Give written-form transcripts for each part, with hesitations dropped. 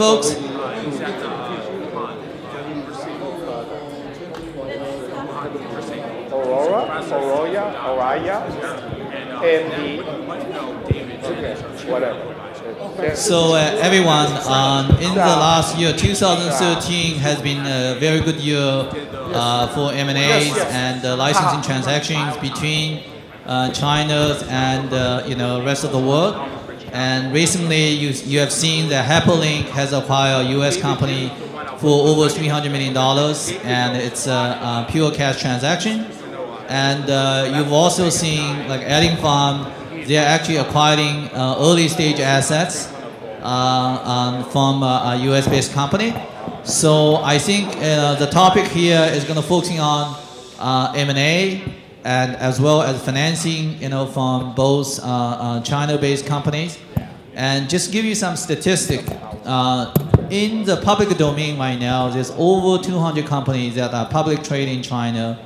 folks? Oraya, and the whatever. So everyone, in the last year, 2013 has been a very good year for M&As and licensing transactions between China and rest of the world. And recently, you have seen that Hyperlink has acquired a U.S. company for over $300 million, and it's a pure cash transaction. And you've also seen, like Adding Farm, they're actually acquiring early stage assets from a US-based company. So I think the topic here is going to focus on M&A and as well as financing, from both China-based companies. And just give you some statistic. In the public domain right now, there's over 200 companies that are public trading in China.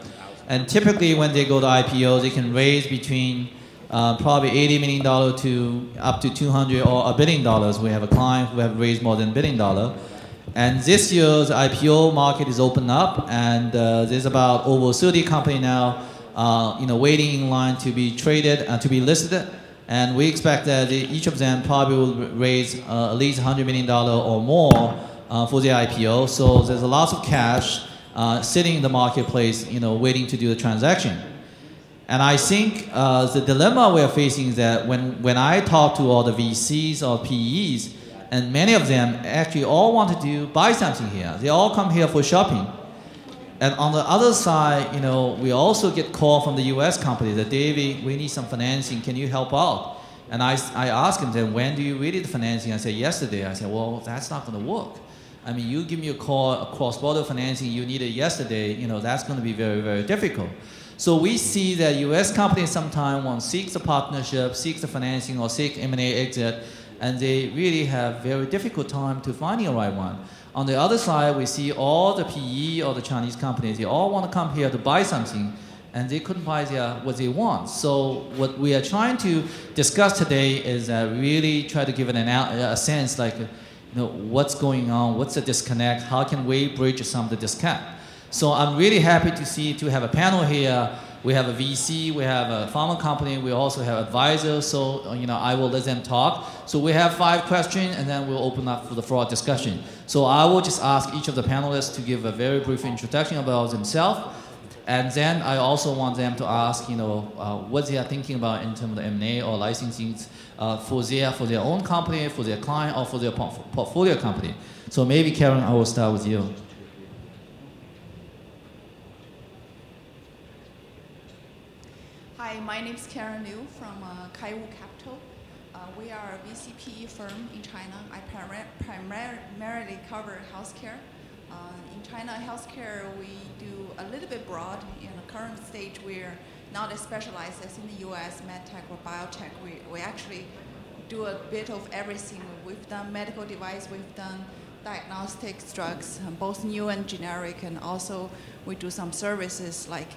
And typically when they go to IPO, they can raise between probably $80 million to up to $200 or $1 billion. We have a client who have raised more than $1 billion. And this year's IPO market is open up, and there's about over 30 companies now, waiting in line to be traded and to be listed. And we expect that each of them probably will raise at least $100 million or more for their IPO. So there's a lot of cash sitting in the marketplace, waiting to do the transaction. And I think the dilemma we're facing is that when I talk to all the VCs or PEs, and many of them actually all want to buy something here. They all come here for shopping. And on the other side, we also get call from the US companies that, David, we need some financing. Can you help out? And I ask them, then, when do you really need the financing? I say, yesterday. I say, well, that's not going to work. I mean, you give me a call, a cross-border financing, you need it yesterday, that's going to be very, very difficult. So we see that US companies sometimes want to seek the partnership, seek the financing, or seek M&A exit, and they really have very difficult time to finding the right one. On the other side, we see all the PE or the Chinese companies, they all want to come here to buy something, and they couldn't buy what they want. So what we are trying to discuss today is really try to give a sense like, what's going on, what's the disconnect, how can we bridge some of the disconnect. So I'm really happy to have a panel here. We have a VC, we have a pharma company, we also have advisors, so I will let them talk. So we have 5 questions, and then we'll open up for the floor discussion. So I will just ask each of the panelists to give a very brief introduction about themselves, and then I also want them to ask, what they are thinking about in terms of M&A or licensing for their own company, for their client, or for their portfolio company. So maybe Karen, I will start with you. Hi, my name is Karen Liu from Kaiwu Capital. We are a VCPE firm in China. I primarily cover healthcare. In China, healthcare, we do a little bit broad. In the current stage, we're not as specialized as in the US, medtech or biotech. We actually do a bit of everything. We've done medical device, we've done diagnostics, drugs, both new and generic, and also we do some services like,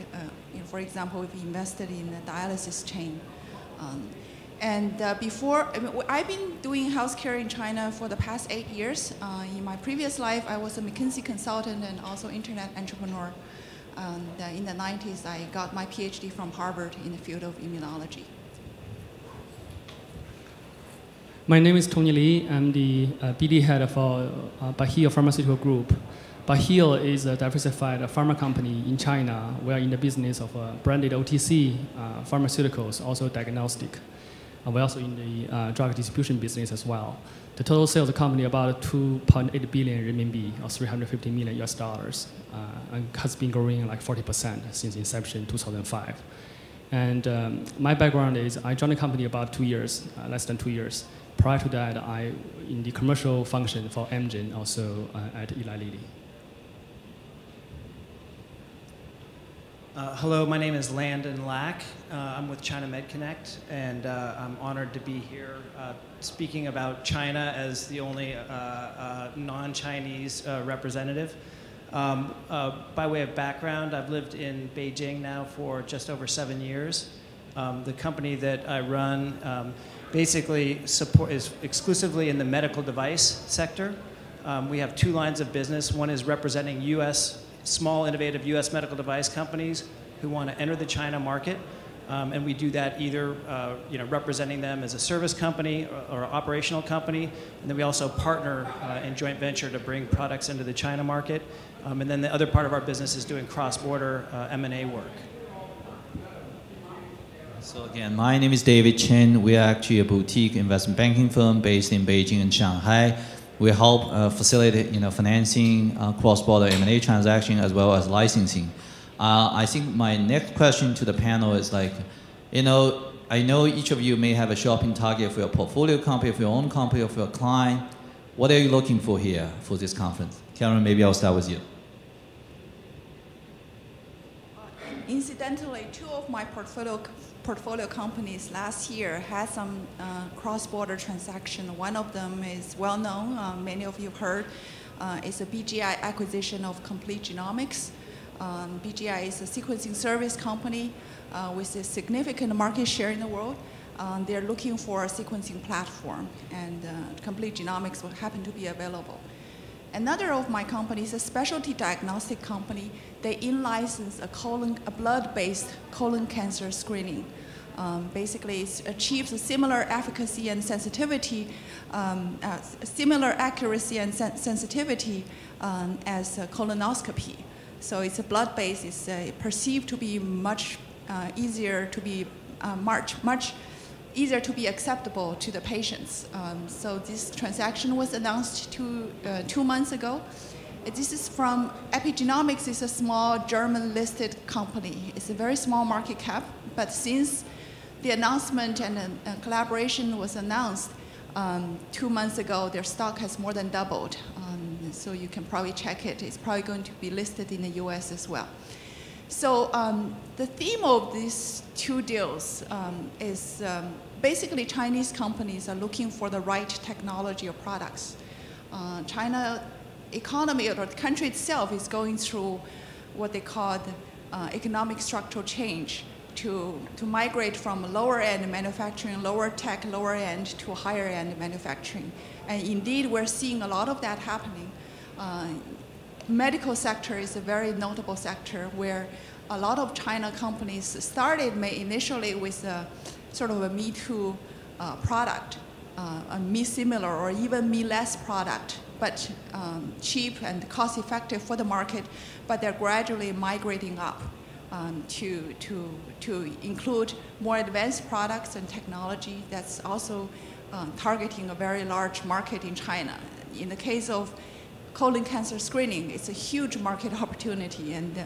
for example, we've invested in a dialysis chain. I've been doing healthcare in China for the past 8 years. In my previous life, I was a McKinsey consultant and also internet entrepreneur. In the 90s, I got my PhD from Harvard in the field of immunology. My name is Tony Li. I'm the BD head for Baheal Pharmaceutical Group. Baheal is a diversified pharma company in China. We are in the business of branded OTC pharmaceuticals, also diagnostic. We're also in the drug distribution business as well. The total sales of the company about 2.8 billion RMB, or $350 million US, and has been growing like 40% since inception in 2005. And my background is I joined the company about 2 years, less than 2 years. Prior to that, I in the commercial function for Amgen, also at Eli Lilly. Hello, my name is Landon Lack. I'm with China MedConnect, and I'm honored to be here speaking about China as the only non-Chinese representative. By way of background, I've lived in Beijing now for just over 7 years. The company that I run basically is exclusively in the medical device sector. We have two lines of business. One is representing small, innovative U.S. medical device companies who want to enter the China market. And we do that either representing them as a service company or an operational company. And then we also partner in joint venture to bring products into the China market. And then the other part of our business is doing cross-border M&A work. So again, my name is David Chen. We are actually a boutique investment banking firm based in Beijing and Shanghai. We help facilitate financing, cross-border M&A transaction, as well as licensing. I think my next question to the panel is like, I know each of you may have a shopping target for your portfolio company, for your own company, or for your client. What are you looking for here for this conference? Karen, maybe I'll start with you. Incidentally, two of my portfolio companies last year had some cross-border transaction. One of them is well known, many of you have heard. It's a BGI acquisition of Complete Genomics. BGI is a sequencing service company with a significant market share in the world. They're looking for a sequencing platform, and Complete Genomics will happen to be available. Another of my companies, a specialty diagnostic company, they in-license a blood-based colon cancer screening. Basically, it achieves a similar efficacy and sensitivity, similar accuracy and sensitivity as colonoscopy. So it's a blood-based. It's perceived to be much easier to be much easier to be acceptable to the patients. So this transaction was announced 2 months ago. This is from Epigenomics. It's a small German-listed company. It's a very small market cap, but since the announcement and collaboration was announced 2 months ago, their stock has more than doubled. So you can probably check it. It's probably going to be listed in the US as well. So the theme of these two deals is basically Chinese companies are looking for the right technology or products. China economy or the country itself is going through what they call economic structural change to migrate from lower end manufacturing, lower tech, lower end to higher end manufacturing. And indeed, we're seeing a lot of that happening. Medical sector is a very notable sector where a lot of China companies started initially with a sort of a Me Too product, a Me Similar or even Me Less product, but cheap and cost effective for the market, but they're gradually migrating up to include more advanced products and technology that's also targeting a very large market in China. In the case of colon cancer screening, it's a huge market opportunity, and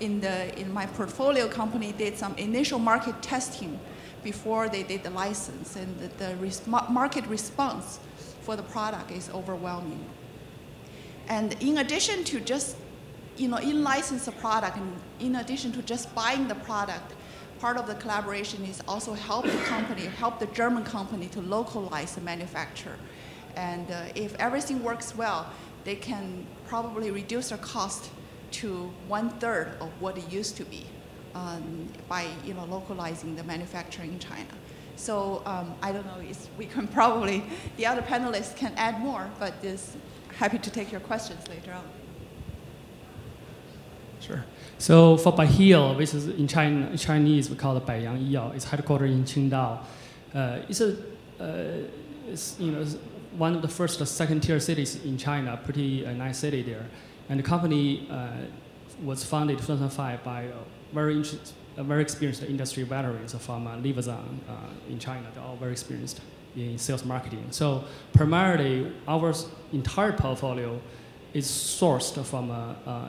in my portfolio company did some initial market testing before they did the license, and the market response for the product is overwhelming. And in addition to just in-license a product, and in addition to just buying the product, part of the collaboration is also help the German company to localize the manufacture. And if everything works well, they can probably reduce their cost to 1/3 of what it used to be by localizing the manufacturing in China. So I don't know, we can probably, the other panelists can add more, but happy to take your questions later on. Sure. So for Baihil, which is in Chinese we call it Baiyang Yiyao, it's headquartered in Qingdao. It's one of the first or second tier cities in China, pretty nice city there. And the company was founded in 2005 by very experienced industry veterans from Livazan in China. They're all very experienced in sales marketing. So primarily our entire portfolio is sourced from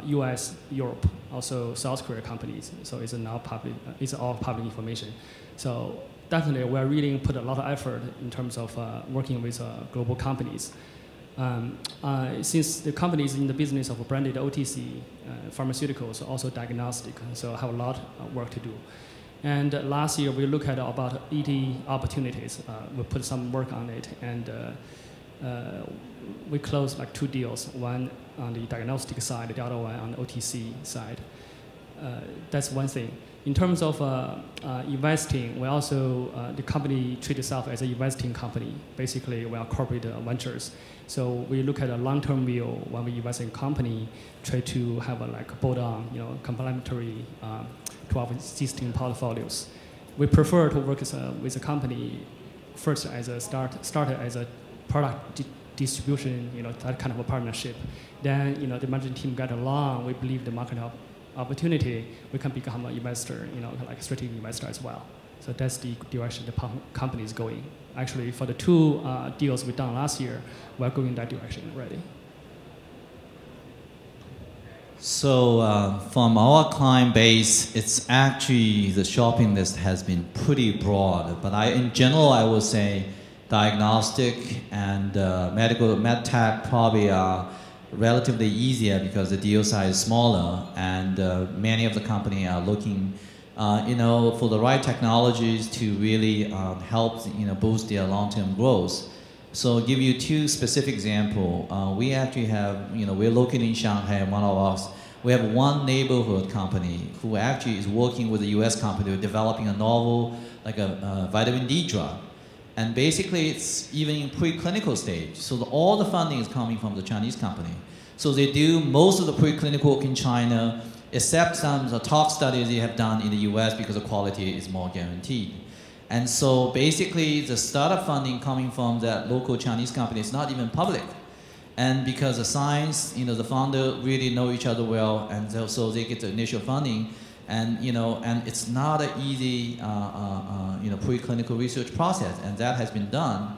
US, Europe, also South Korea companies. So it's now public, it's all public information. So definitely we're really put a lot of effort in terms of working with global companies. Since the company is in the business of branded OTC, pharmaceuticals, also diagnostic, so I have a lot of work to do. And last year we looked at about 80 opportunities. We put some work on it, and we closed like 2 deals, one on the diagnostic side, the other one on the OTC side. that's one thing. In terms of investing, we also, the company treats itself as an investing company. Basically, we are corporate ventures. So we look at a long-term view when we invest in a company, try to have a bolt-on, complementary to our existing portfolios. We prefer to work with a company first as a started as a product distribution, that kind of a partnership. Then, the management team got along. We believe the market opportunity, we can become an investor, like a strategic investor as well. So that's the direction the company is going. Actually, for the two deals we done last year, we're going in that direction already. So from our client base, it's actually the shopping list has been pretty broad. But in general, I would say diagnostic and medtech probably are relatively easier because the deal size is smaller, and many of the companies are looking, for the right technologies to really help, boost their long-term growth. So I'll give you two specific examples. We actually have, we're located in Shanghai, one of us. We have one neighborhood company who actually is working with a US company developing a novel, like a vitamin D drug. And basically, it's even in preclinical stage. So all the funding is coming from the Chinese company. So they do most of the preclinical work in China, except some of the tox studies they have done in the US because the quality is more guaranteed. And so basically, the startup funding coming from that local Chinese company is not even public. And because the science, the founder really know each other well, and so they get the initial funding. And and it's not an easy preclinical research process, and that has been done.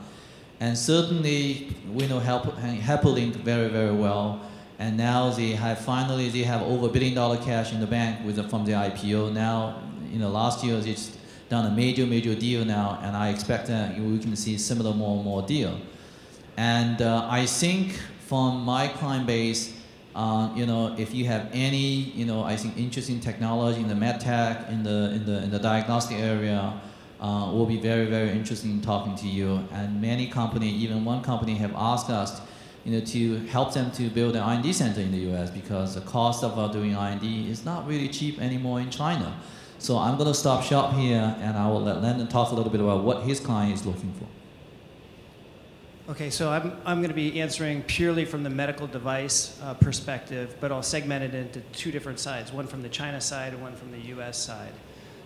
And certainly we know HyperLink very, very well. And now they have over $1 billion cash in the bank from the IPO. Now, last year they just done a major deal now, and I expect that we can see similar more and more deal. And I think from my client base, if you have any, I think interesting technology in the medtech, in the diagnostic area, will be very, very interesting in talking to you. And many companies, even one company, have asked us, to help them to build an R&D center in the U.S. because the cost of doing R&D is not really cheap anymore in China. So I'm going to stop shop here, and I will let Landon talk a little bit about what his client is looking for. Okay, so I'm going to be answering purely from the medical device perspective, but I'll segment it into two different sides, one from the China side and one from the US side.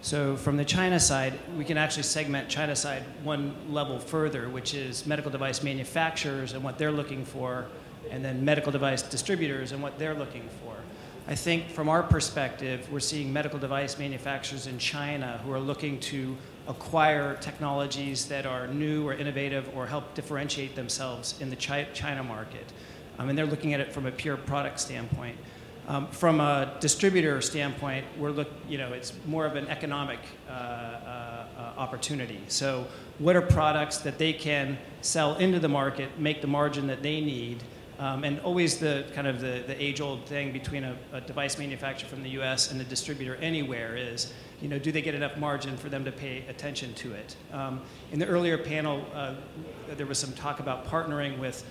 So from the China side, we can actually segment China side one level further, which is medical device manufacturers and what they're looking for, and then medical device distributors and what they're looking for. I think from our perspective, we're seeing medical device manufacturers in China who are looking to acquire technologies that are new or innovative or help differentiate themselves in the China market. And they're looking at it from a pure product standpoint. From a distributor standpoint, it's more of an economic opportunity. So what are products that they can sell into the market, make the margin that they need, and always the kind of the age-old thing between a device manufacturer from the US and a distributor anywhere is, do they get enough margin for them to pay attention to it? In the earlier panel, there was some talk about partnering with,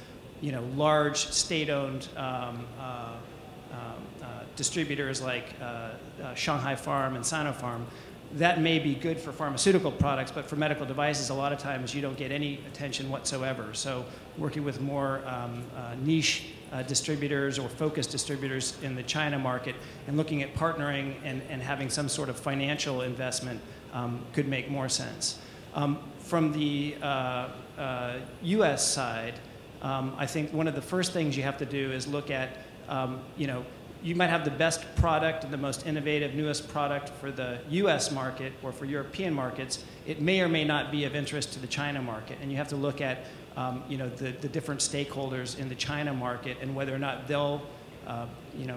large state-owned distributors like Shanghai Farm and Sinopharm. That may be good for pharmaceutical products, but for medical devices, a lot of times you don't get any attention whatsoever. So working with more niche distributors or focused distributors in the China market and looking at partnering and having some sort of financial investment could make more sense. From the US side, I think one of the first things you have to do is look at, you might have the best product and the most innovative, newest product for the US market or for European markets. It may or may not be of interest to the China market. And you have to look at the different stakeholders in the China market and whether or not they'll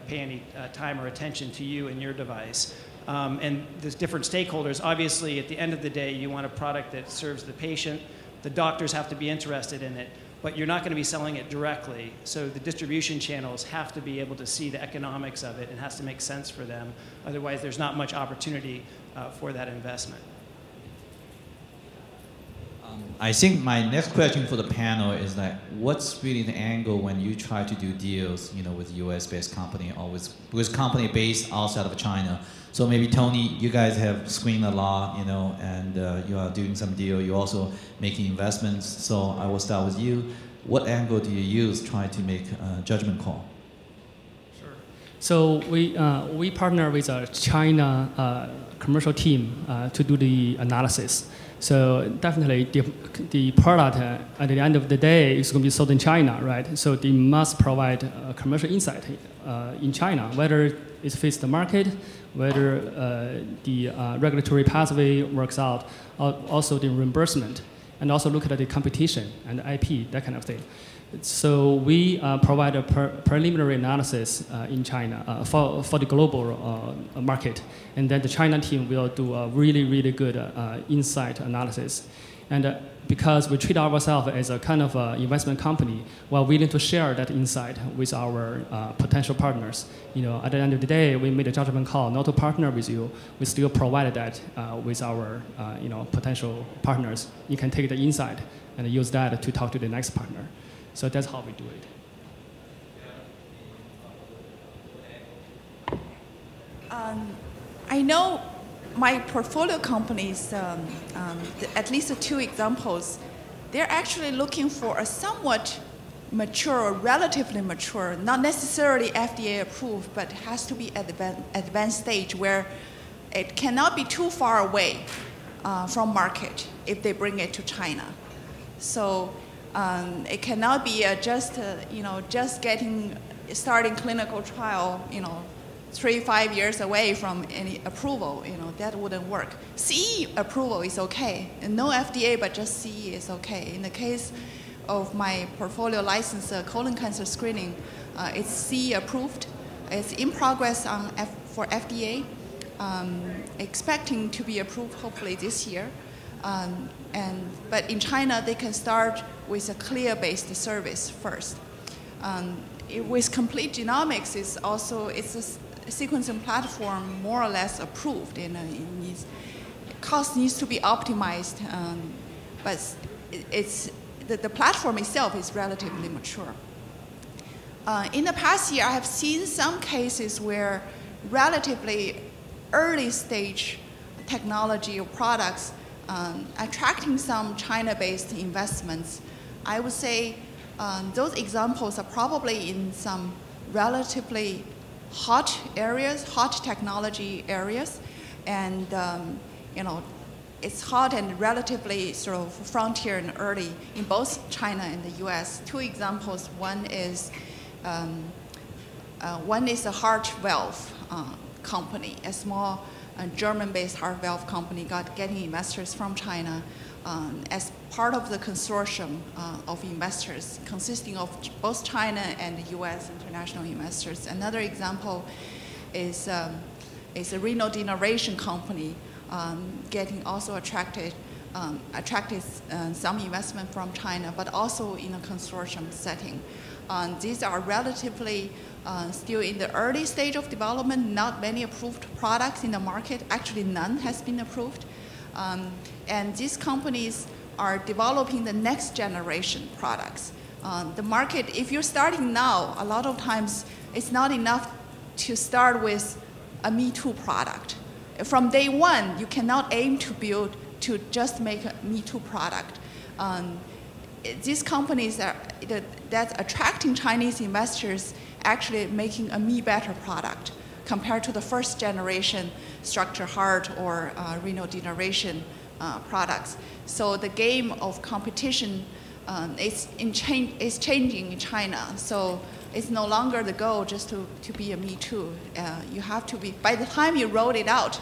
pay any time or attention to you and your device. And there's different stakeholders. Obviously, at the end of the day, you want a product that serves the patient. The doctors have to be interested in it. But you're not going to be selling it directly. So the distribution channels have to be able to see the economics of it. It has to make sense for them. Otherwise, there's not much opportunity for that investment. I think my next question for the panel is that what's really the angle when you try to do deals, with U.S.-based company or with company based outside of China? So maybe Tony, you guys have screened a lot, and you are doing some deal. You're also making investments. So I will start with you. What angle do you use try to make a judgment call? So we partner with a China commercial team to do the analysis. So definitely the product at the end of the day is going to be sold in China, right? So they must provide commercial insight in China, whether it fits the market, whether the regulatory pathway works out, also the reimbursement, and also look at the competition and the IP, that kind of thing. So we provide a preliminary analysis in China for the global market, and then the China team will do a really, really good insight analysis. And because we treat ourselves as a kind of investment company, we're willing to share that insight with our potential partners. At the end of the day, we made a judgment call not to partner with you. We still provide that with our potential partners. You can take the insight and use that to talk to the next partner. So that's how we do it. I know my portfolio companies, at least 2 examples, they're actually looking for a somewhat mature or relatively mature, not necessarily FDA approved, but it has to be at the advanced stage where it cannot be too far away from market if they bring it to China. So it cannot be just starting clinical trial, 3-5 years away from any approval. That wouldn't work. CE approval is okay, and no FDA, but just CE is okay. In the case of my portfolio license colon cancer screening, it's CE approved. It's in progress for FDA, expecting to be approved hopefully this year. But in China, they can start with a CLIA-based service first. With complete genomics, it's a sequencing platform more or less approved. Cost needs to be optimized, but the platform itself is relatively mature. In the past year, I have seen some cases where relatively early stage technology or products attracting some China-based investments. I would say those examples are probably in some relatively hot areas, hot technology areas, and it's hot and relatively sort of frontier and early in both China and the U.S. 2 examples. One is a heart valve company, a small German-based heart valve company getting investors from China as part of the consortium of investors consisting of both China and the U.S. international investors. Another example is a renal degeneration company getting also attracted some investment from China, but also in a consortium setting. These are relatively still in the early stage of development, not many approved products in the market. Actually, none has been approved. And these companies are developing the next generation products. The market, if you're starting now, a lot of times it's not enough to start with a Me Too product. From day one, you cannot aim to just make a Me Too product. These companies that's attracting Chinese investors actually making a Me Better product compared to the first generation structural heart or renal degeneration products. So the game of competition is changing in China. So it's no longer the goal just to be a Me Too. You have to be, by the time you roll it out,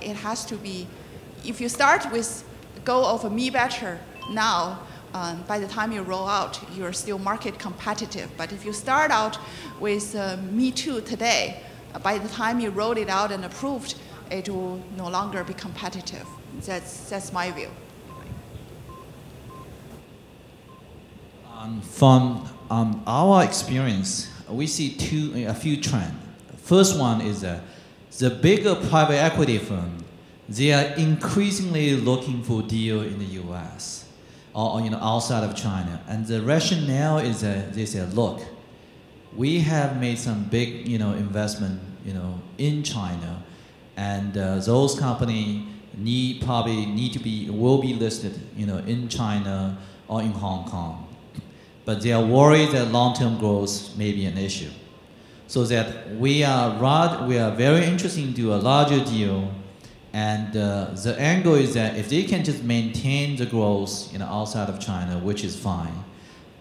it has to be, if you start with the goal of a Me Better now, by the time you roll out, you're still market competitive. But if you start out with Me Too today, by the time you roll it out and approved, it will no longer be competitive. That's my view. From our experience, we see a few trends. First one is the bigger private equity firm, they are increasingly looking for deal in the U.S. or outside of China. And the rationale is that they said, look, we have made some big investment in China, and those companies will be listed in China or in Hong Kong, but they are worried that long-term growth may be an issue. So that we are very interested in do a larger deal, and the angle is that if they can just maintain the growth outside of China, which is fine,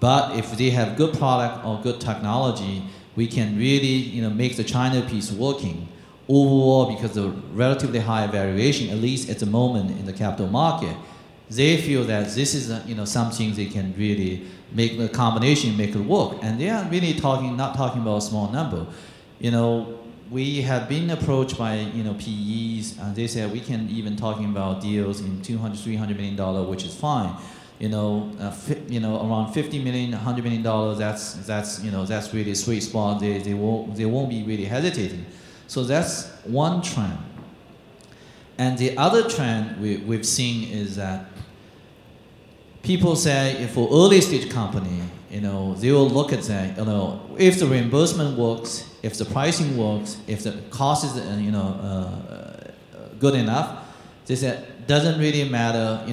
but if they have good product or good technology, we can really make the China piece working. Overall, because of relatively high valuation, at least at the moment in the capital market, they feel that this is something they can really make the combination, make it work. And they are really not talking about a small number. We have been approached by PEs, and they said we can even talking about deals in $200, $300 million, which is fine. Around $50 million, $100 million. That's really a sweet spot. They won't be really hesitating. So that's one trend. And the other trend we've seen is that people say for early stage company, they will look at that, if the reimbursement works, if the pricing works, if the cost is good enough, they said doesn't really matter.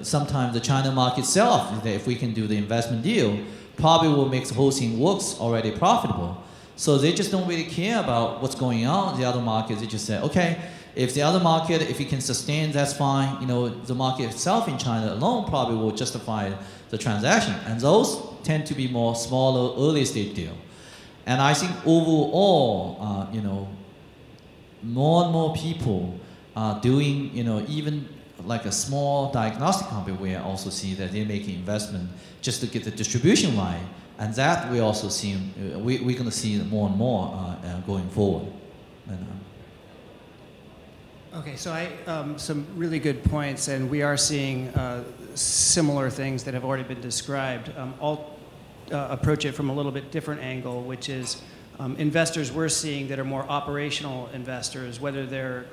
Sometimes the China market itself, if we can do the investment deal, probably will make the whole thing works already profitable. So they just don't really care about what's going on in the other markets. They just say, okay, if the other market, if it can sustain, that's fine. The market itself in China alone probably will justify the transaction. And those tend to be more smaller, early stage deal. And I think overall, more and more people are doing, even like a small diagnostic company, we also see that they're making investment just to get the distribution right. And that we also see, we're going to see more and more going forward. Okay, so some really good points, and we are seeing similar things that have already been described. I'll approach it from a little bit different angle, which is investors we're seeing that are more operational investors, whether they're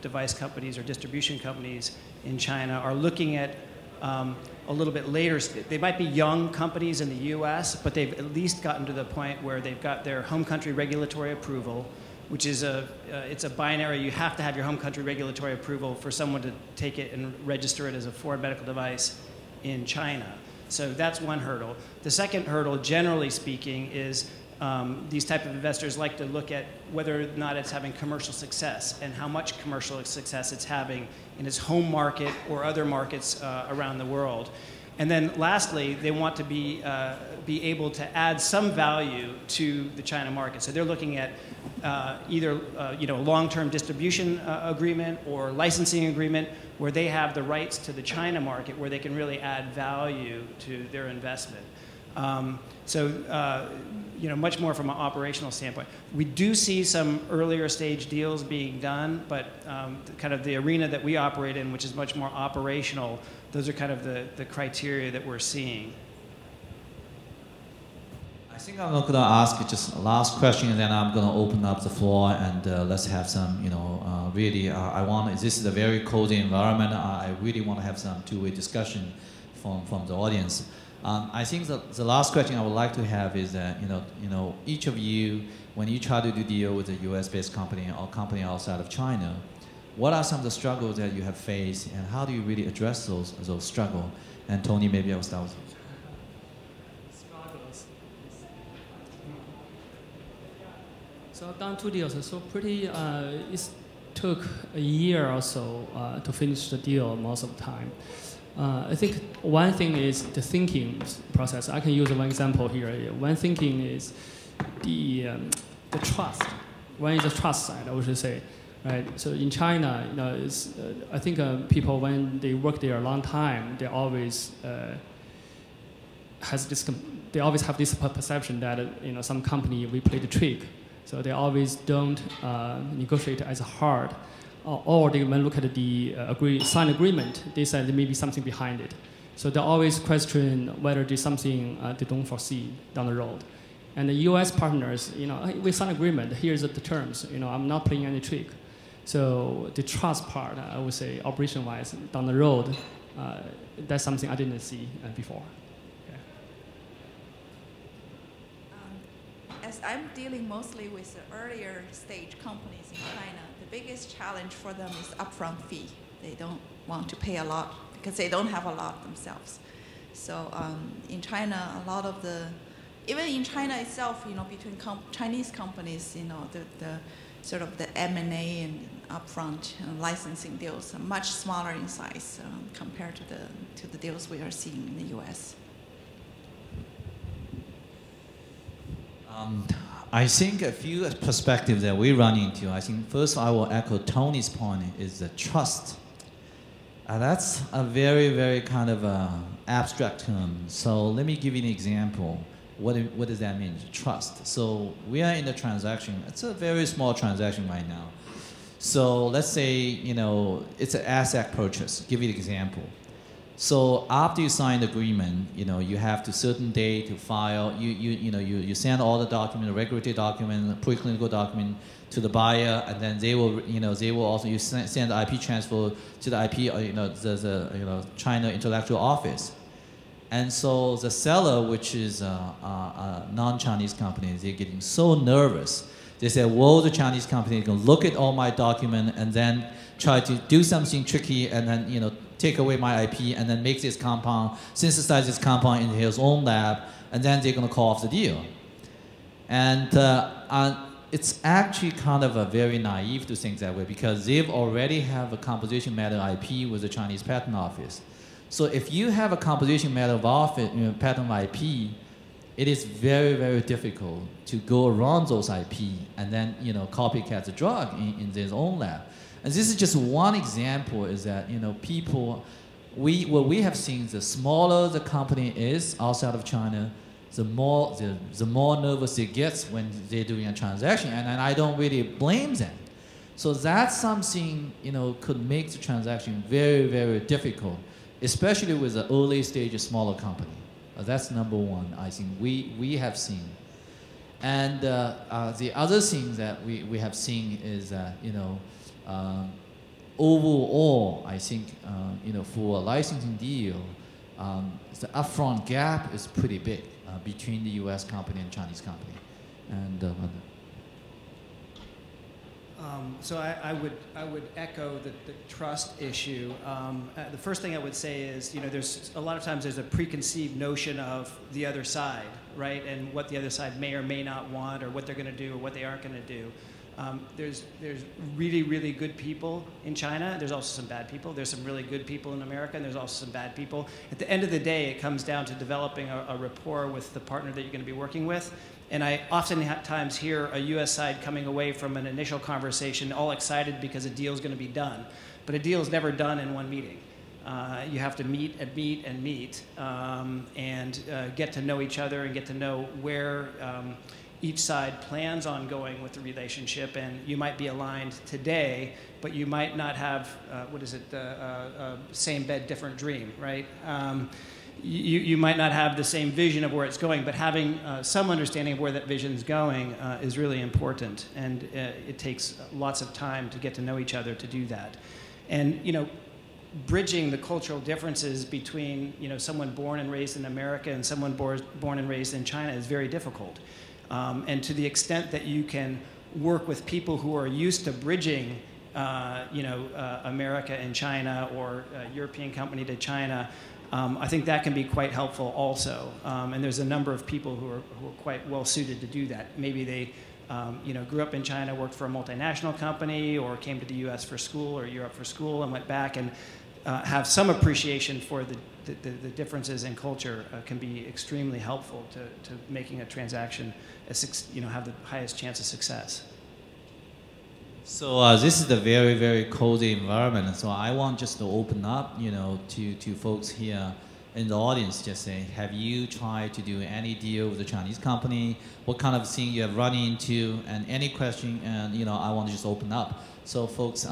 device companies or distribution companies in China, are looking at a little bit later. They might be young companies in the US, but they've at least gotten to the point where they've got their home country regulatory approval, which is it's a binary. You have to have your home country regulatory approval for someone to take it and register it as a foreign medical device in China. So that's one hurdle. The second hurdle, generally speaking, is these type of investors like to look at whether or not it's having commercial success and how much commercial success it's having in its home market or other markets around the world. And then lastly, they want to be able to add some value to the China market. So they're looking at either a long-term distribution agreement or licensing agreement where they have the rights to the China market where they can really add value to their investment. Much more from an operational standpoint. We do see some earlier stage deals being done, but kind of the arena that we operate in, which is much more operational, those are kind of the criteria that we're seeing. I think I'm going to ask just a last question, and then I'm going to open up the floor, and let's have some, this is a very cozy environment. I really want to have some two-way discussion from the audience. I think the last question I would like to have is that, each of you, when you try to do deal with a US-based company or company outside of China, what are some of the struggles that you have faced, and how do you really address those struggles? And Tony, maybe I'll start with you. Struggles. So I've done 2 deals. So it took a year or so to finish the deal most of the time. I think one thing is the thinking process. I can use one example here. One thinking is the trust. One is the trust side, I would say, right? So in China, I think people when they work there a long time, they always have this perception that some company we play the trick, so they always don't negotiate as hard. Or they when look at the signed agreement, they said there may be something behind it. So they always question whether there's something they don't foresee down the road. And the U.S. partners, we signed agreement. Here's the terms. I'm not playing any trick. So the trust part, I would say, operation-wise, down the road, that's something I didn't see before. As I'm dealing mostly with the earlier stage companies in China, the biggest challenge for them is upfront fee. They don't want to pay a lot because they don't have a lot themselves. So in China, a lot of the, even in China itself, between Chinese companies, the sort of the M&A and upfront licensing deals are much smaller in size compared to the deals we are seeing in the US. I think a few perspectives that we run into. I think first I will echo Tony's point is the trust. That's a very, very kind of abstract term. So let me give you an example. What does that mean? Trust. So we are in the transaction. It's a very small transaction right now. So let's say it's an asset purchase. Give you an example. So after you sign the agreement, you have to certain day to file. You send all the document, the regulatory document, preclinical document to the buyer, and then they will also send the IP transfer to the IP, the China intellectual office. And so the seller, which is a non-Chinese company, they're getting so nervous. They say, well, the Chinese company can look at all my document and then try to do something tricky and then take away my IP and then make this compound, synthesize this compound in his own lab, and then they're going to call off the deal. And it's actually kind of very naive to think that way because they've already have a composition matter IP with the Chinese Patent Office. So if you have a composition matter of patent IP, it is very, very difficult to go around those IP and then copycat the drug in their own lab. And this is just one example is that, people, what we have seen, the smaller the company is outside of China, the more nervous it gets when they're doing a transaction. And I don't really blame them. So that's something, could make the transaction very, very difficult, especially with the early stage smaller company. That's number one, I think we have seen. And the other thing that we have seen is that, overall, I think, for a licensing deal, the upfront gap is pretty big between the US company and Chinese company. And so I would echo the trust issue. The first thing I would say is, there's a lot of times there's a preconceived notion of the other side, right, and what the other side may or may not want, or what they're going to do, or what they aren't going to do. There's really, really good people in China. There's also some bad people. There's some really good people in America, and there's also some bad people. At the end of the day, it comes down to developing a rapport with the partner that you're going to be working with. And I oftentimes hear a US side coming away from an initial conversation all excited because a deal is going to be done. But a deal is never done in one meeting. You have to meet and meet and meet and get to know each other and get to know where each side plans on going with the relationship. And you might be aligned today, but you might not have, same bed, different dream, right? You might not have the same vision of where it's going, but having some understanding of where that vision is going is really important. And it takes lots of time to get to know each other to do that. And, bridging the cultural differences between, someone born and raised in America and someone born and raised in China is very difficult. And to the extent that you can work with people who are used to bridging, America and China, or a European company to China, I think that can be quite helpful also. And there's a number of people who are quite well suited to do that. Maybe they grew up in China, worked for a multinational company, or came to the US for school or Europe for school and went back, and have some appreciation for the differences in culture can be extremely helpful to making a transaction have the highest chance of success. So this is a very, very cozy environment. So I want just to open up, to folks here in the audience. Just say, have you tried to do any deal with a Chinese company? What kind of thing you have run into? And any question? And I want to just open up. So folks,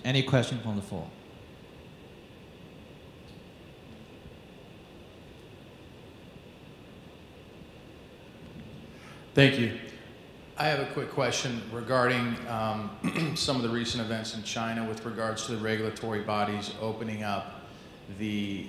any question from the floor? Thank you. I have a quick question regarding some of the recent events in China with regards to the regulatory bodies opening up the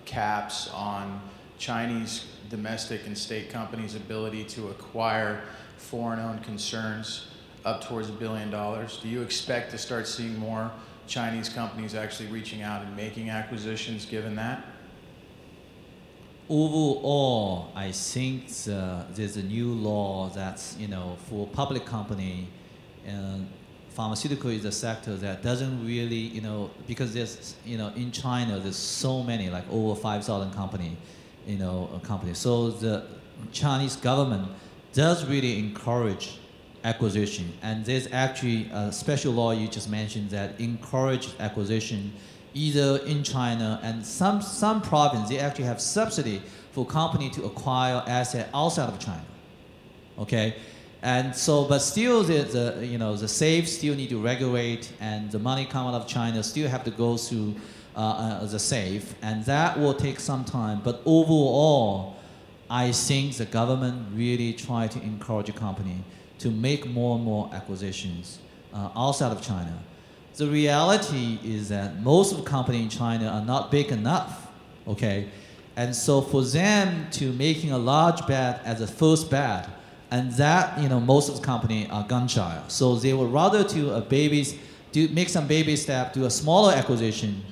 caps on Chinese domestic and state companies' ability to acquire foreign-owned concerns up towards $1 billion. Do you expect to start seeing more Chinese companies actually reaching out and making acquisitions given that? Overall, I think there's a new law that's, for public company, and pharmaceutical is a sector that doesn't really, because there's, in China, there's so many, like over 5,000 companies. So the Chinese government does really encourage acquisition, and there's actually a special law you just mentioned that encourages acquisition either in China, and some province, they actually have subsidy for company to acquire asset outside of China, okay? And so, but still the safe still need to regulate, and the money coming out of China still have to go through the safe, and that will take some time. But overall, I think the government really try to encourage a company to make more and more acquisitions outside of China. The reality is that most of the companies in China are not big enough, okay? And so for them to making a large bet as a first bet, and that, most of the companies are gun shy. So they would rather make some baby step, do a smaller acquisition,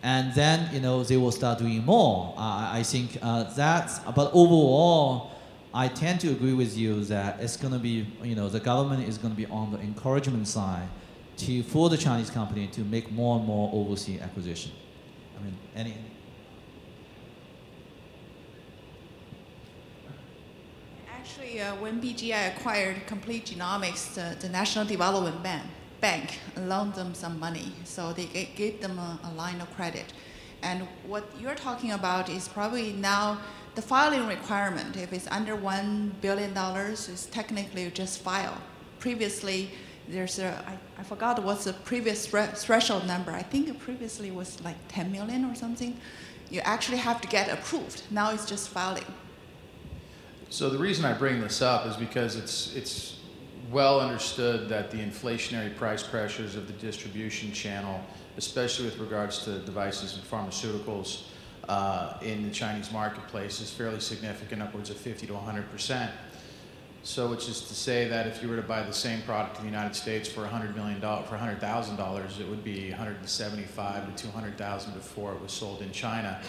and then, they will start doing more. I think but overall, I tend to agree with you that it's going to be, the government is going to be on the encouragement side for the Chinese company to make more and more overseas acquisition. I mean, any? Actually, when BGI acquired Complete Genomics, the National Development Bank loaned them some money, so they gave them a line of credit. And what you're talking about is probably now the filing requirement. If it's under $1 billion, it's technically just file. Previously, there's I forgot what's the previous threshold number. I think it previously was like 10 million or something. You actually have to get approved. Now it's just filing. So the reason I bring this up is because it's well understood that the inflationary price pressures of the distribution channel, especially with regards to devices and pharmaceuticals in the Chinese marketplace, is fairly significant, upwards of 50 to 100%. So which is to say that if you were to buy the same product in the United States for $100,000, it would be $175,000 to $200,000 before it was sold in China.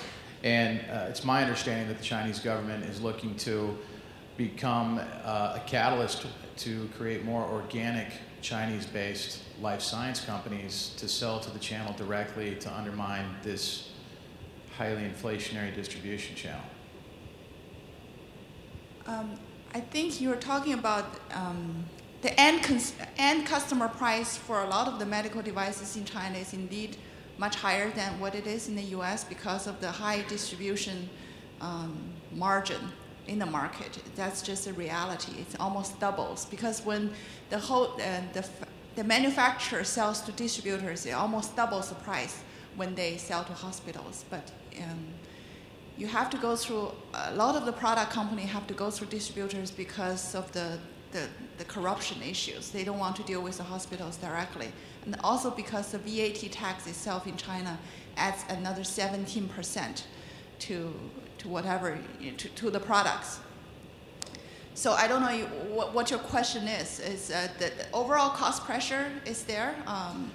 And it's my understanding that the Chinese government is looking to become a catalyst to create more organic Chinese-based life science companies to sell to the channel directly to undermine this highly inflationary distribution channel. I think you're talking about the end customer price for a lot of the medical devices in China is indeed much higher than what it is in the US because of the high distribution margin in the market. That's just a reality. It almost doubles because when the manufacturer sells to distributors, it almost doubles the price when they sell to hospitals. But you have to go through, a lot of the product companies have to go through distributors because of the corruption issues. They don't want to deal with the hospitals directly. And also because the VAT tax itself in China adds another 17% to whatever, to the products. So I don't know what your question is. Is the overall cost pressure is there?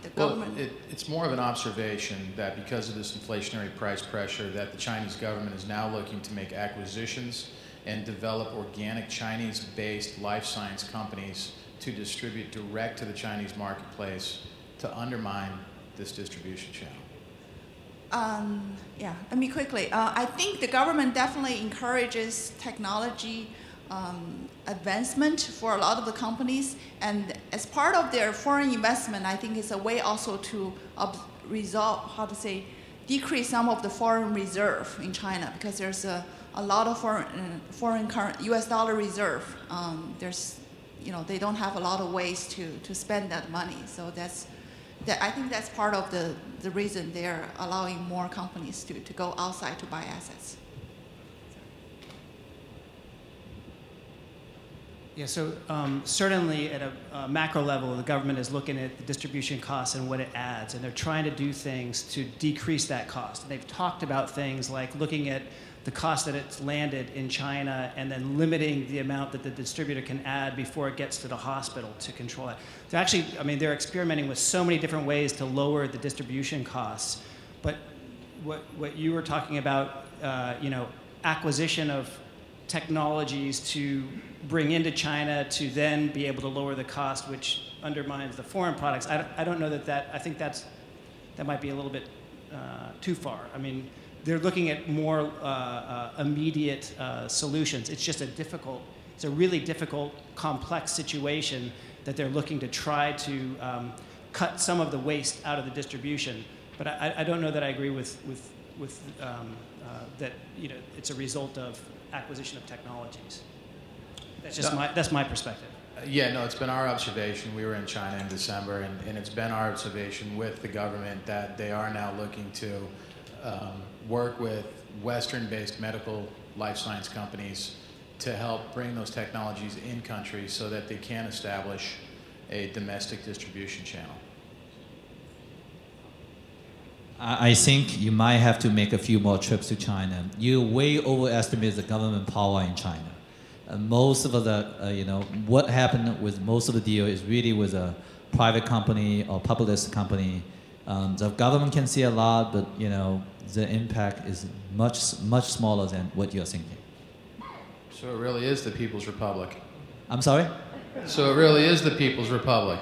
The government. Well, it's more of an observation that because of this inflationary price pressure, that the Chinese government is now looking to make acquisitions and develop organic Chinese-based life science companies to distribute direct to the Chinese marketplace to undermine this distribution channel. Yeah, let me quickly. I think the government definitely encourages technology advancement for a lot of the companies, and as part of their foreign investment, I think it's a way also to decrease some of the foreign reserve in China, because there's a lot of foreign current US dollar reserve. They don't have a lot of ways to spend that money, so I think that's part of the reason they're allowing more companies to go outside to buy assets. Yeah, so certainly at a macro level, the government is looking at the distribution costs and what it adds, and they're trying to do things to decrease that cost. And they've talked about things like looking at the cost that it's landed in China and then limiting the amount that the distributor can add before it gets to the hospital to control it. They're actually, I mean, they're experimenting with so many different ways to lower the distribution costs. But what you were talking about, you know, acquisition of technologies to bring into China to then be able to lower the cost, which undermines the foreign products. I don't know that I think that might be a little bit too far. I mean, they're looking at more immediate solutions. It's just it's a really difficult, complex situation that they're looking to try to cut some of the waste out of the distribution. But I don't know that I agree with that, you know, it's a result of acquisition of technologies. That's just that's my perspective. Yeah, no, it's been our observation. We were in China in December, and it's been our observation with the government that they are now looking to work with Western-based medical life science companies to help bring those technologies in country so that they can establish a domestic distribution channel. I think you might have to make a few more trips to China. You way overestimate the government power in China. Most of the, you know, what happened with most of the deal is really with a private company or public company. The government can see a lot, but, you know, the impact is much smaller than what you're thinking. So it really is the People's Republic. I'm sorry? So it really is the People's Republic.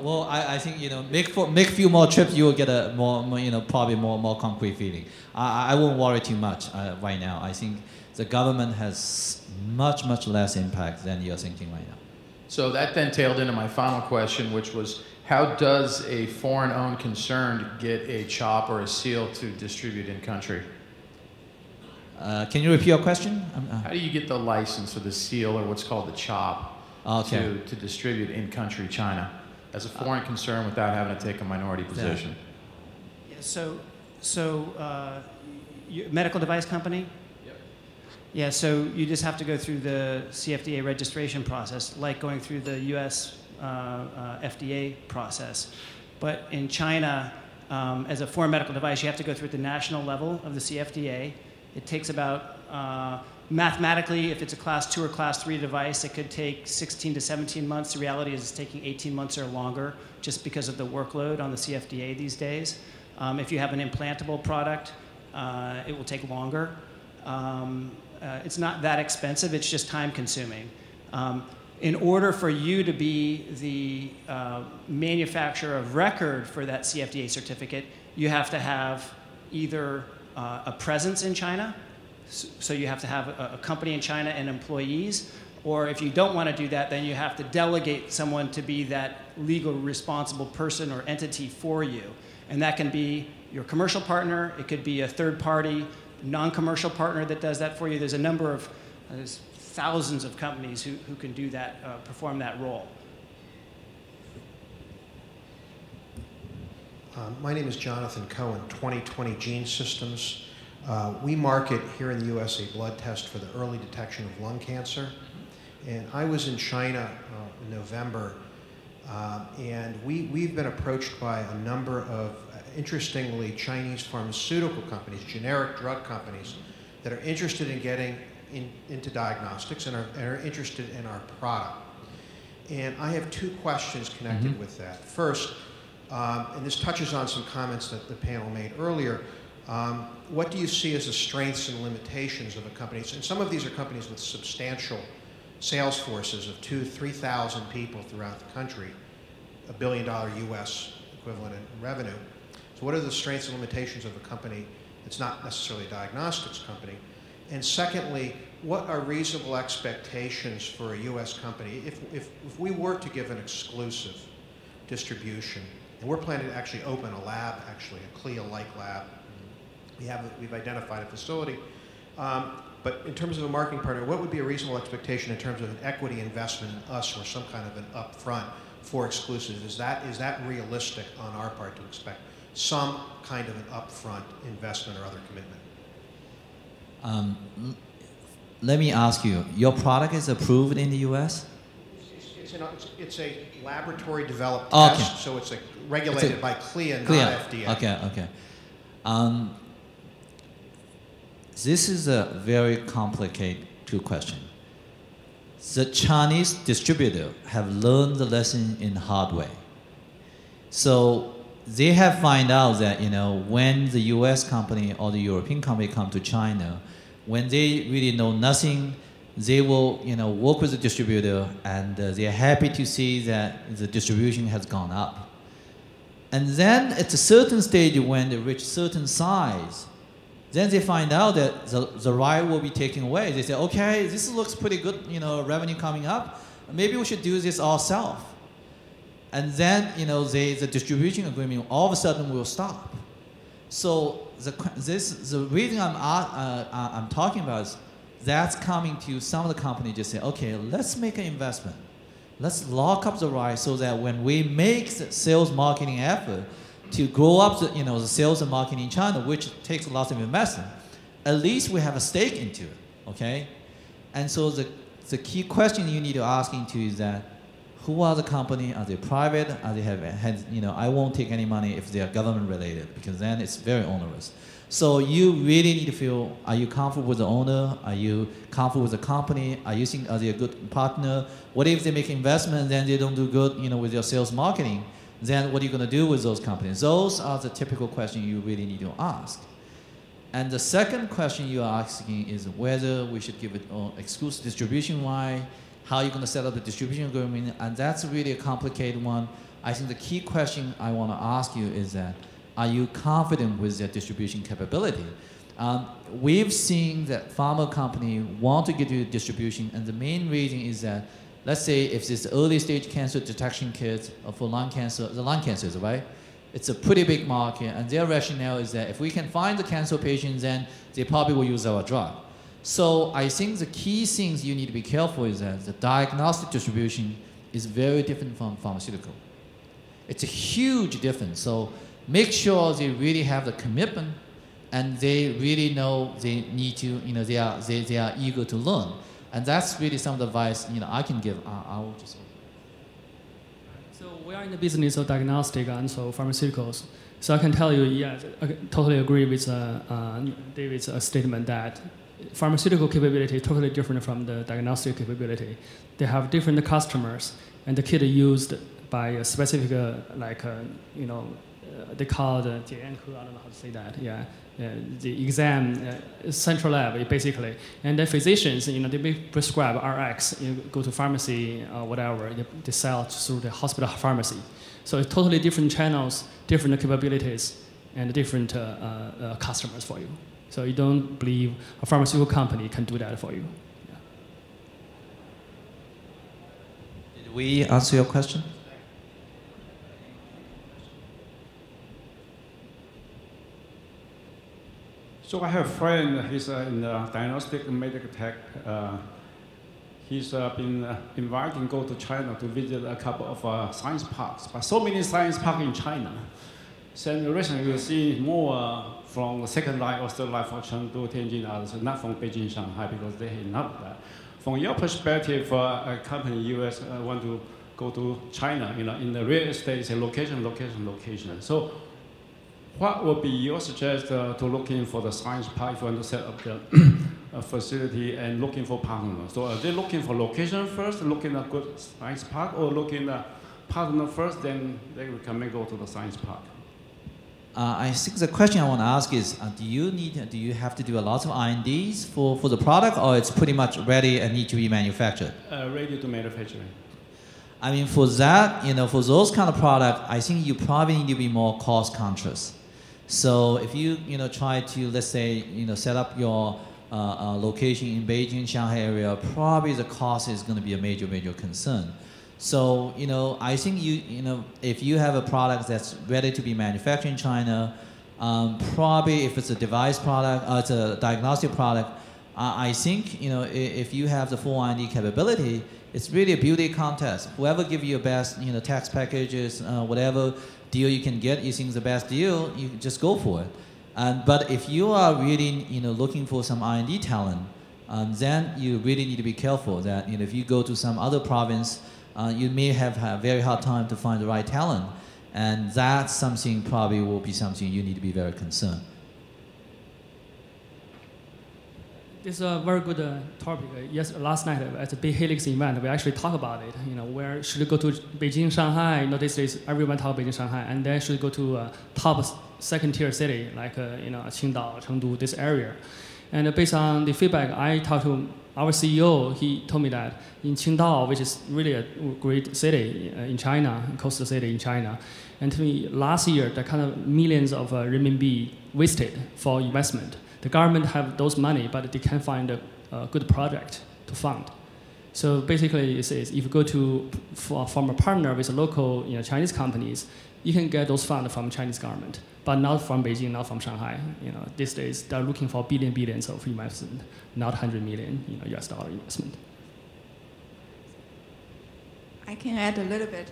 Well, I think, you know, make a few more trips, you will get a more you know, probably more concrete feeling. I won't worry too much right now. I think the government has much less impact than you're thinking right now. So that then tailed into my final question, which was, how does a foreign-owned concern get a CHOP or a seal to distribute in country? Can you repeat your question? How do you get the license or the seal or what's called the CHOP to distribute in country China as a foreign concern without having to take a minority position? Yeah, medical device company? Yep. Yeah, so you just have to go through the CFDA registration process, like going through the US FDA process. But in China, as a foreign medical device, you have to go through at the national level of the CFDA. It takes about, mathematically, if it's a class 2 or class 3 device, it could take 16 to 17 months. The reality is it's taking 18 months or longer just because of the workload on the CFDA these days. If you have an implantable product, it will take longer. It's not that expensive, it's just time consuming. In order for you to be the manufacturer of record for that CFDA certificate, you have to have either a presence in China, so you have to have a company in China and employees, or if you don't want to do that, then you have to delegate someone to be that legal responsible person or entity for you. And that can be your commercial partner, it could be a third party, non-commercial partner that does that for you. There's a number of, there's thousands of companies who can do that, perform that role. My name is Jonathan Cohen, 2020 Gene Systems. We market here in the US a blood test for the early detection of lung cancer. And I was in China in November, and we've been approached by a number of, interestingly, Chinese pharmaceutical companies, generic drug companies, that are interested in getting into diagnostics and are interested in our product. And I have two questions connected with that. First, and this touches on some comments that the panel made earlier, what do you see as the strengths and limitations of a company? And some of these are companies with substantial sales forces of 2,000 to 3,000 people throughout the country, $1 billion US equivalent in revenue. So what are the strengths and limitations of a company that's not necessarily a diagnostics company? And secondly, what are reasonable expectations for a US company if we were to give an exclusive distribution? And we're planning to actually open a lab, actually, a CLIA-like lab. We've identified a facility. But in terms of a marketing partner, what would be a reasonable expectation in terms of an equity investment in us or some kind of an upfront for exclusive? Is that realistic on our part to expect some kind of an upfront investment or other commitment? let me ask you, your product is approved in the U.S.? It's a laboratory developed Okay. test, so it's regulated by CLIA, not FDA. Okay. This is a very complicated question. The Chinese distributor have learned the lesson in the hard way. So they have found out that, you know, when the US company or the European company come to China, when they really know nothing, they will, you know, work with the distributor, and they're happy to see that the distribution has gone up. And then at a certain stage, when they reach certain size, then they find out that the right will be taken away. They say, okay, this looks pretty good, you know, revenue coming up. Maybe we should do this ourselves. And then, you know, the distribution agreement all of a sudden will stop. So the reason I'm talking about is that's coming to some of the companies just say, okay, let's make an investment. Let's lock up the rights so that when we make the sales marketing effort to grow up the, you know, the sales and marketing in China, which takes lots of investment, at least we have a stake into it, okay? And so the key question you need to ask into is that, who are the company? Are they private? Are they you know, I won't take any money if they are government related, because then it's very onerous. So you really need to feel, are you comfortable with the owner? Are you comfortable with the company? Are they a good partner? What if they make investment and then they don't do good, you know, with your sales marketing? Then what are you going to do with those companies? Those are the typical questions you really need to ask. And the second question you are asking is whether we should give it exclusive distribution. Why? How are you going to set up the distribution agreement? And that's really a complicated one. I think the key question I want to ask you is that, are you confident with their distribution capability? We've seen that pharma company want to get you distribution, and the main reason is that, let's say if it's early stage cancer detection kits for lung cancer, the lung cancers, right? It's a pretty big market, and their rationale is that if we can find the cancer patients, then they probably will use our drug. So I think the key things you need to be careful is that the diagnostic distribution is very different from pharmaceutical. It's a huge difference. So make sure they really have the commitment, and they really know they need to, you know, they are eager to learn. And that's really some of the advice, you know, I can give. I'll just. So we are in the business of diagnostic and so pharmaceuticals. So I can tell you, yes, I totally agree with David's statement that pharmaceutical capability is totally different from the diagnostic capability. They have different customers, and the kit used by a specific, you know, they call the I don't know how to say that. Yeah, the exam central lab basically, and the physicians, you know, they may prescribe RX. You go to pharmacy or whatever, they sell through the hospital pharmacy. So it's totally different channels, different capabilities, and different customers for you. So you don't believe a pharmaceutical company can do that for you. Yeah. Did we answer your question? So I have a friend, he's in diagnostic medical tech. He's been invited to go to China to visit a couple of science parks, but so many science parks in China. So recently we see more from the second line or third line from Chengdu, Tianjin, others, not from Beijing, Shanghai, because they have not that. From your perspective, a company US want to go to China, you know, in the real estate, it's a location. So what would be your suggestion to looking for the science park if you want to set up the facility and looking for partners? So are they looking for location first, looking at good science park, or looking at partner first, then they can go to the science park? I think the question I want to ask is, do you have to do a lot of R&Ds for the product, or it's pretty much ready and need to be manufactured? Ready to manufacture. I mean, for that, you know, for those kind of product, I think you probably need to be more cost conscious. So if you know, try to, let's say, you know, set up your location in Beijing, Shanghai area, probably the cost is going to be a major concern. So, you know, I think you know, if you have a product that's ready to be manufactured in China, probably if it's a device product, it's a diagnostic product, I think, you know, if you have the full R&D capability, it's really a beauty contest. Whoever gives you the best, you know, tax packages, whatever deal you can get, you think the best deal, you just go for it. But if you are really, you know, looking for some R&D talent, then you really need to be careful that if you go to some other province, you may have a very hard time to find the right talent. And that's something probably will be something you need to be very concerned. This is a very good topic. Yes, last night at the Big Helix event, we actually talked about it. Where should we go to Beijing, Shanghai? These days everyone talk Beijing, Shanghai, and then should go to top second-tier city like Qingdao, Chengdu, this area. And based on the feedback, I talked to our CEO. He told me that in Qingdao, which is really a great city in China, coastal city in China, and to me, last year, the kind of millions of renminbi wasted for investment. The government have those money, but they can't find a good project to fund. So basically, it says if you go to form a partner with local Chinese companies, you can get those funds from Chinese government, but not from Beijing, not from Shanghai. These days they're looking for billions of investment, not 100 million US dollar investment. I can add a little bit.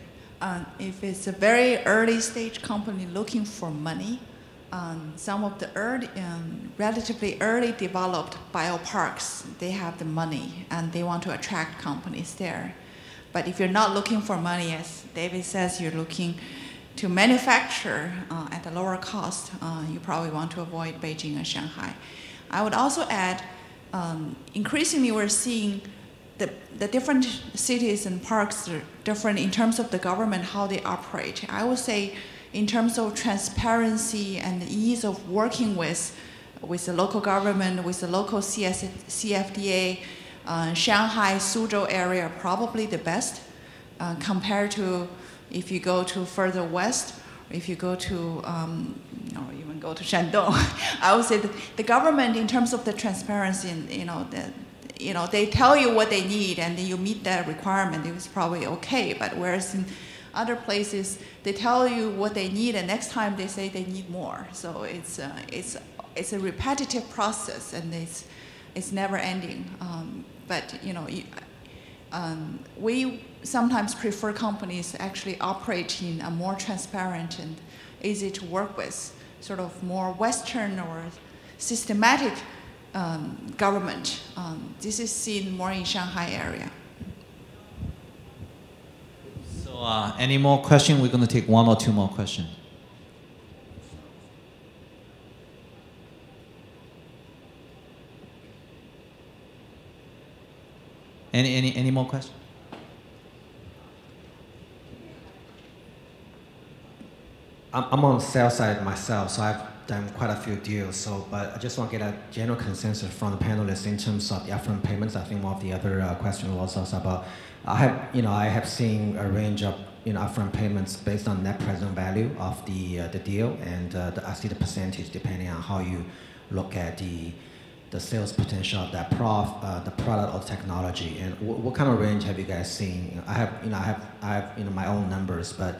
If it's a very early stage company looking for money, some of the relatively early developed bioparks, they have the money and they want to attract companies there. But if you're not looking for money, as David says, you're looking to manufacture at a lower cost, you probably want to avoid Beijing and Shanghai. I would also add, increasingly we're seeing the different cities and parks are different in terms of the government, how they operate. I would say in terms of transparency and ease of working with the local government, with the local CFDA, Shanghai, Suzhou area, probably the best compared to if you go to further west, or if you go to, or even go to Shandong. I would say the government, in terms of the transparency, and they tell you what they need, and then you meet that requirement, it's probably okay. But whereas in other places, they tell you what they need, and next time they say they need more. So it's a repetitive process, and it's never ending. But we sometimes prefer companies actually operate in a more transparent and easy to work with, sort of more Western or systematic government. This is seen more in Shanghai area. So any more questions? We're going to take one or two more questions. Any more questions? I'm on the sales side myself, so I've done quite a few deals. But I just want to get a general consensus from the panelists in terms of the upfront payments. I think one of the other questions was also about. I have seen a range of upfront payments based on net present value of the deal, and I see the percentage depending on how you look at the sales potential of that the product or technology. And what kind of range have you guys seen? I have my own numbers, but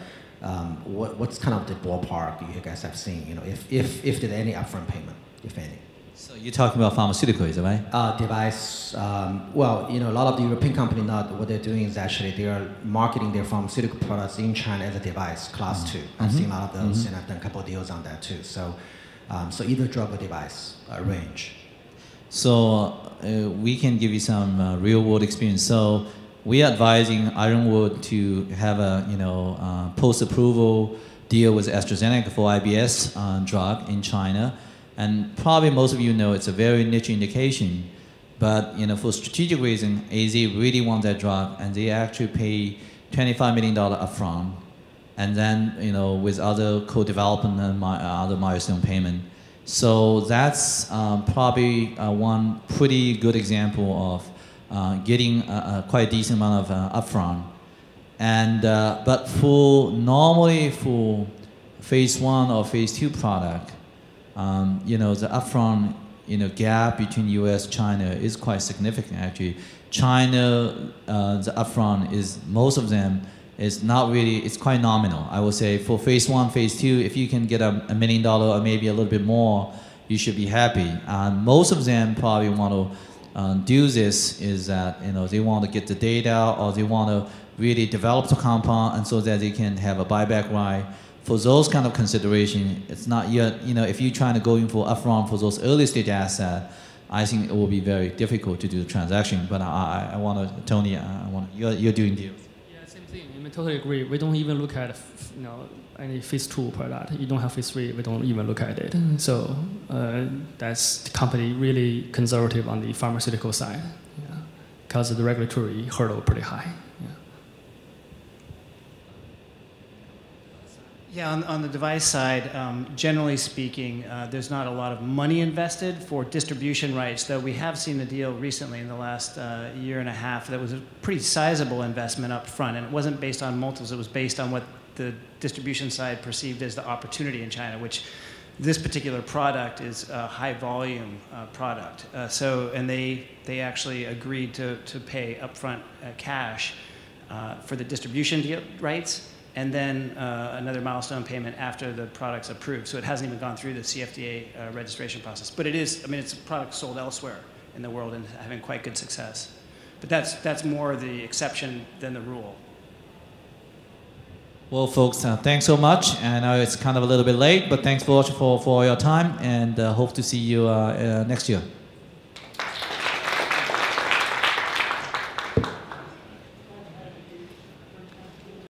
what's kind of the ballpark you guys have seen? If there's any upfront payment, if any. So you're talking about pharmaceutical, is that right? Device. Well, a lot of the European companies now, what they're doing is actually they are marketing their pharmaceutical products in China as a device, class 2. I've seen a lot of those, and I've done a couple of deals on that too. So, so either drug or device range. So we can give you some real-world experience. So we are advising Ironwood to have a post-approval deal with AstraZeneca for IBS drug in China. And probably most of you know it's a very niche indication, but for strategic reason, AZ really want that drug, and they actually pay $25 million upfront, and then with other co-development and other milestone payment. So that's probably one pretty good example of getting a quite decent amount of upfront. And but normally for phase 1 or phase 2 product, the upfront gap between US China is quite significant actually. China, the upfront is, most of them is not really, it's quite nominal. I would say for phase 1, phase 2, if you can get $1 million or maybe a little bit more, you should be happy. Most of them probably want to do this is that they want to get the data, or they want to really develop the compound, and so that they can have a buyback right. For those kind of consideration, it's not yet, if you're trying to go in for upfront for those early stage assets, I think it will be very difficult to do the transaction. But I want to, Tony, you're doing deals. Yeah, same thing. I totally agree. We don't even look at any phase 2 product. You don't have phase 3. We don't even look at it. So that's the company really conservative on the pharmaceutical side, because the regulatory hurdle pretty high. Yeah, on the device side, generally speaking, there's not a lot of money invested for distribution rights, though we have seen a deal recently in the last year and a half that was a pretty sizable investment up front, and it wasn't based on multiples, it was based on what the distribution side perceived as the opportunity in China, which this particular product is a high volume product. And they actually agreed to pay upfront cash for the distribution rights, and then another milestone payment after the product's approved. So it hasn't even gone through the CFDA registration process. But it is, it's a product sold elsewhere in the world and having quite good success. But that's more the exception than the rule. Well, folks, thanks so much. I know it's kind of a little bit late, but thanks for your time, and hope to see you next year.